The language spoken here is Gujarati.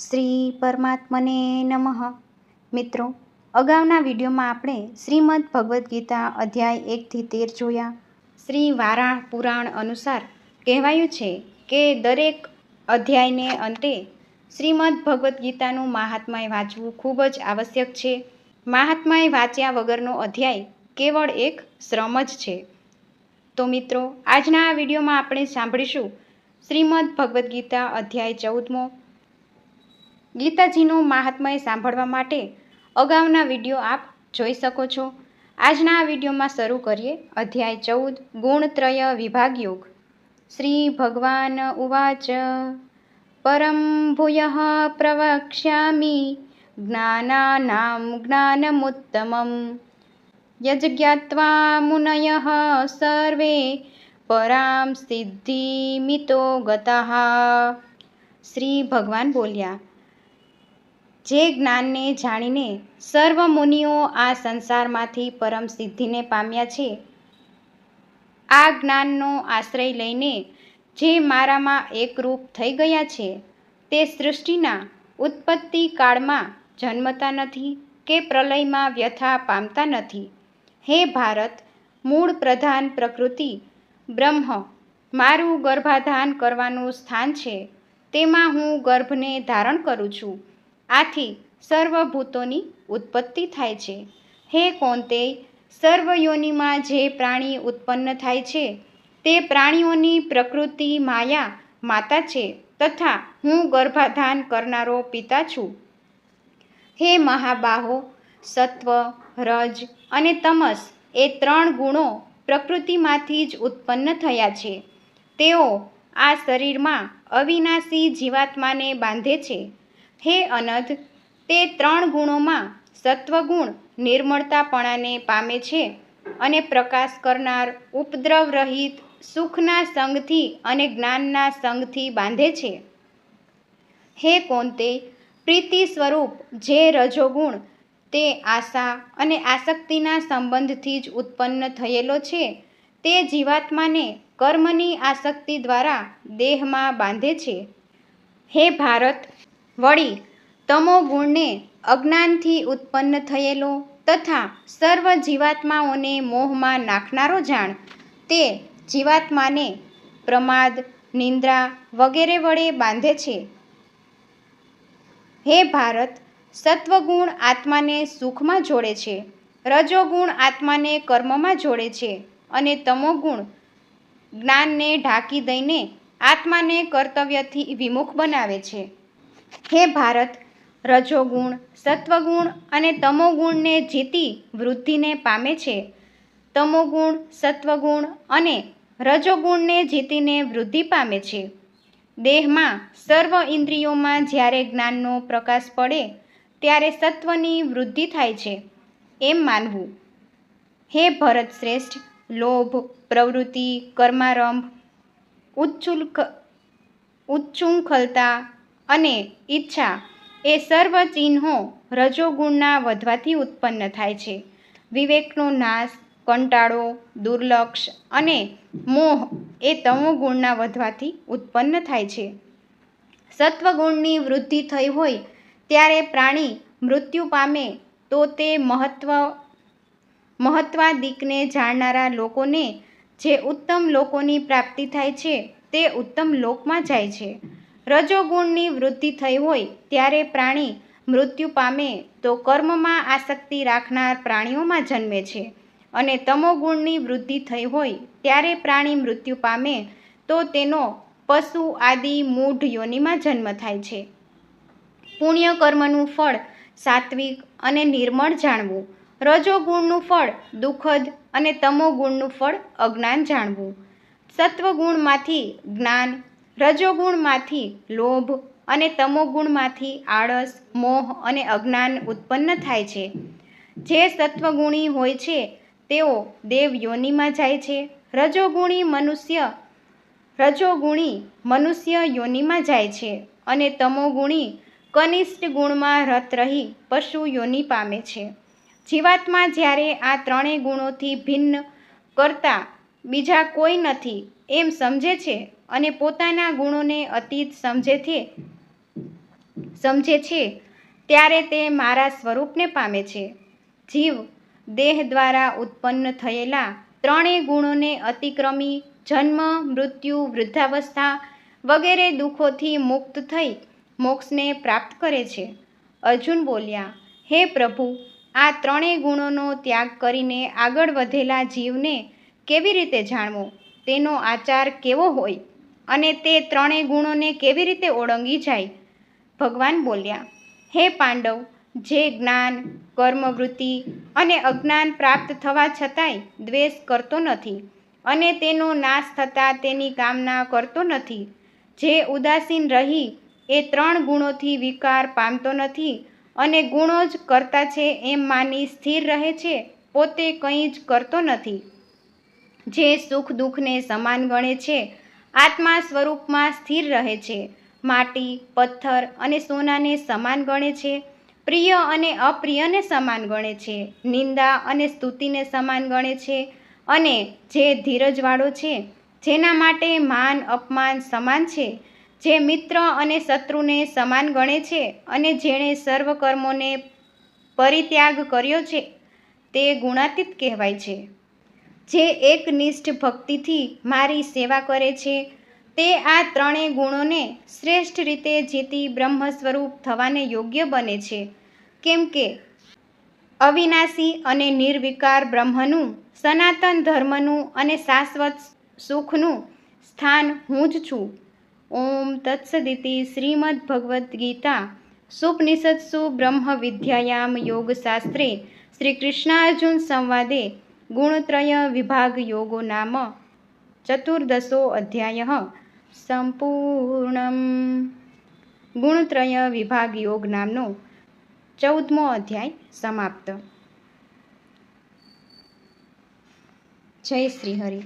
શ્રી પરમાત્મને નમઃ. મિત્રો, અગાઉના વિડીયોમાં આપણે શ્રીમદ ભગવદ્ ગીતા અધ્યાય 1-13 જોયા. શ્રી વારાહ પુરાણ અનુસાર કહેવાયું છે કે દરેક અધ્યાયને અંતે શ્રીમદ ભગવદ્ ગીતાનું મહાત્મ્ય વાંચવું ખૂબ જ આવશ્યક છે. મહાત્મ્ય વાંચ્યા વગરનો અધ્યાય કેવળ એક શ્રમ જ છે. તો મિત્રો, આજના આ વિડીયોમાં આપણે સાંભળીશું શ્રીમદ ભગવદ્ ગીતા અધ્યાય 14મો. ગીતાજીનું મહાત્મ્ય સાંભળવા માટે અગાઉના વિડીયો આપ જોઈ શકો છો. આજના આ વિડીયોમાં શરૂ કરીએ. અધ્યાય 14 ગુણત્રય વિભાગ યોગ. શ્રી ભગવાન ઉવાચ પરમ ભૂયઃ પ્રવક્ષ્યામિ જ્ઞાનાનાં જ્ઞાનમુત્તમં યજ્ઞાત્વા મુનયઃ સર્વે પરાં સિદ્ધિમિતો ગતાઃ. શ્રી ભગવાન બોલ્યા, જે જ્ઞાનને જાણીને સર્વ મુનિઓ આ સંસારમાંથી પરમ સિદ્ધિને પામ્યા છે, આ જ્ઞાનનો આશ્રય લઈને જે મારામાં એકરૂપ થઈ ગયા છે, તે સૃષ્ટિના ઉત્પત્તિ કાળમાં જન્મતા નથી કે પ્રલયમાં વ્યથા પામતા નથી. હે ભારત, મૂળ પ્રધાન પ્રકૃતિ બ્રહ્મ મારું ગર્ભાધાન કરવાનું સ્થાન છે. તેમાં હું ગર્ભને ધારણ કરું છું. આથી સર્વભૂતોની ઉત્પત્તિ થાય છે. હે કૌંતેય, સર્વ યોનિમાં જે પ્રાણી ઉત્પન્ન થાય છે, તે પ્રાણીઓની પ્રકૃતિ માયા માતા છે તથા હું ગર્ભાધાન કરનારો પિતા છું. હે મહાબાહો, સત્વ, રજ અને તમસ એ 3 ગુણો પ્રકૃતિમાંથી જ ઉત્પન્ન થયા છે. તેઓ આ શરીરમાં અવિનાશી જીવાત્માને બાંધે છે. હે અનધ, તે 3 ગુણોમાં સત્વગુણ નિર્મળતાપણાને પામે છે અને પ્રકાશ કરનાર ઉપદ્રવ રહિત સુખના સંગથી અને જ્ઞાનના સંગથી બાંધે છે. હે કૌંતેય, પ્રીતિ સ્વરૂપ જે રજોગુણ તે આશા અને આસક્તિના સંબંધથી જ ઉત્પન્ન થયેલો છે, તે જીવાત્માને કર્મની આસક્તિ દ્વારા દેહમાં બાંધે છે. હે ભારત, વળી તમો ગુણને અજ્ઞાનથી ઉત્પન્ન થયેલો તથા સર્વ જીવાત્માઓને મોહમાં નાખનારો જાણ. તે જીવાત્માને પ્રમાદ, નિંદ્રા વગેરે વડે બાંધે છે. હે ભારત, સત્વગુણ આત્માને સુખમાં જોડે છે, રજોગુણ આત્માને કર્મમાં જોડે છે અને તમોગુણ જ્ઞાનને ઢાંકી દઈને આત્માને કર્તવ્યથી વિમુખ બનાવે છે. હે ભારત, રજોગુણ, સત્વગુણ અને તમોગુણને જીતી વૃદ્ધિને પામે છે. તમોગુણ, સત્વગુણ અને રજોગુણને જીતીને વૃદ્ધિ પામે છે. દેહમાં સર્વ ઇન્દ્રિયોમાં જ્યારે જ્ઞાનનો પ્રકાશ પડે ત્યારે સત્વની વૃદ્ધિ થાય છે એમ માનવું. હે ભરત શ્રેષ્ઠ, લોભ, પ્રવૃત્તિ, કર્મારંભ, ઉચ્છૃંખલતા અને ઈચ્છા એ સર્વ ચિહ્નો રજોગુણના વધવાથી ઉત્પન્ન થાય છે. વિવેકનો નાશ, કંટાળો, દુર્લક્ષ અને મોહ એ તમોગુણના વધવાથી ઉત્પન્ન થાય છે. સત્વગુણની વૃદ્ધિ થઈ હોય ત્યારે પ્રાણી મૃત્યુ પામે તો તે મહત્વાદિકને જાણનારા લોકોને જે ઉત્તમ લોકોની પ્રાપ્તિ થાય છે, તે ઉત્તમ લોકમાં જાય છે. રજોગુણની વૃદ્ધિ થઈ હોય ત્યારે પ્રાણી મૃત્યુ પામે તો કર્મમાં આસક્તિ રાખનાર પ્રાણીઓમાં જન્મે છે અને તમોગુણની વૃદ્ધિ થઈ હોય ત્યારે પ્રાણી મૃત્યુ પામે તો તેનો પશુ આદિ મૂઢ યોનિમાં જન્મ થાય છે. પુણ્ય કર્મનું ફળ સાત્વિક અને નિર્મળ જાણવું, રજોગુણનું ફળ દુઃખદ અને તમોગુણનું ફળ અજ્ઞાન જાણવું. સત્વગુણમાંથી જ્ઞાન, રજોગુણમાંથી લોભ અને તમોગુણમાંથી આળસ, મોહ અને અજ્ઞાન ઉત્પન્ન થાય છે. જે સત્વગુણી હોય છે તેઓ દેવ યોનિમાં જાય છે. રજોગુણી મનુષ્ય યોનિમાં જાય છે અને તમોગુણી કનિષ્ઠ ગુણમાં રત રહી પશુ યોનિ પામે છે. જીવાત્મા જ્યારે આ 3 ગુણોથી ભિન્ન કરતા બીજા કોઈ નથી એમ સમજે છે અને પોતાના ગુણોને અતીત સમજે છે, સમજે છે ત્યારે તે મારા સ્વરૂપને પામે છે. જીવ દેહ દ્વારા ઉત્પન્ન થયેલા ત્રણેય ગુણોને અતિક્રમી જન્મ, મૃત્યુ, વૃદ્ધાવસ્થા વગેરે દુઃખોથી મુક્ત થઈ મોક્ષને પ્રાપ્ત કરે છે. અર્જુન બોલ્યા, હે પ્રભુ, આ ત્રણેય ગુણોનો ત્યાગ કરીને આગળ વધેલા જીવને કેવી રીતે જાણવો? તેનો આચાર કેવો હોય અને તે ત્રણેય ગુણોને કેવી રીતે ઓળંગી જાય? ભગવાન બોલ્યા, હે પાંડવ, જે જ્ઞાન, કર્મવૃત્તિ અને અજ્ઞાન પ્રાપ્ત થવા છતાંય દ્વેષ કરતો નથી અને તેનો નાશ થતાં તેની કામના કરતો નથી, જે ઉદાસીન રહી એ ત્રણ ગુણોથી વિકાર પામતો નથી અને ગુણો જ કરતા છે એમ માની સ્થિર રહે છે, પોતે કંઈ જ કરતો નથી, જે સુખ દુઃખને સમાન ગણે છે, આત્મા સ્વરૂપમાં સ્થિર રહે છે, માટી, પથ્થર અને સોનાને સમાન ગણે છે, પ્રિય અને અપ્રિયને સમાન ગણે છે, નિંદા અને સ્તુતિને સમાન ગણે છે, અને જે ધીરજવાળો છે, જેના માટે માન અપમાન સમાન છે, જે મિત્ર અને શત્રુને સમાન ગણે છે અને જેણે સર્વ કર્મોને પરિત્યાગ કર્યો છે, તે ગુણાતીત કહેવાય છે. જે એકનિષ્ઠ ભક્તિથી મારી સેવા કરે છે, તે આ ત્રણેય ગુણોને શ્રેષ્ઠ રીતે જીતી બ્રહ્મ સ્વરૂપ થવાને યોગ્ય બને છે. કેમ કે અવિનાશી અને નિર્વિકાર બ્રહ્મનું, સનાતન ધર્મનું અને શાશ્વત સુખનું સ્થાન હું જ છું. ઓમ તત્સદિતિ. શ્રીમદ્ ભગવદ્ ગીતા સુપનિષત્સુ બ્રહ્મ વિદ્યાયામ યોગશાસ્ત્રે શ્રી કૃષ્ણાર્જુન સંવાદે ગુણત્રય વિભાગ યોગો નામ ચતુર્દશો અધ્યાયઃ સંપૂર્ણમ. ગુણત્રય વિભાગ યોગ નામનો 14મો અધ્યાય સમાપ્ત. જય શ્રી હરિ.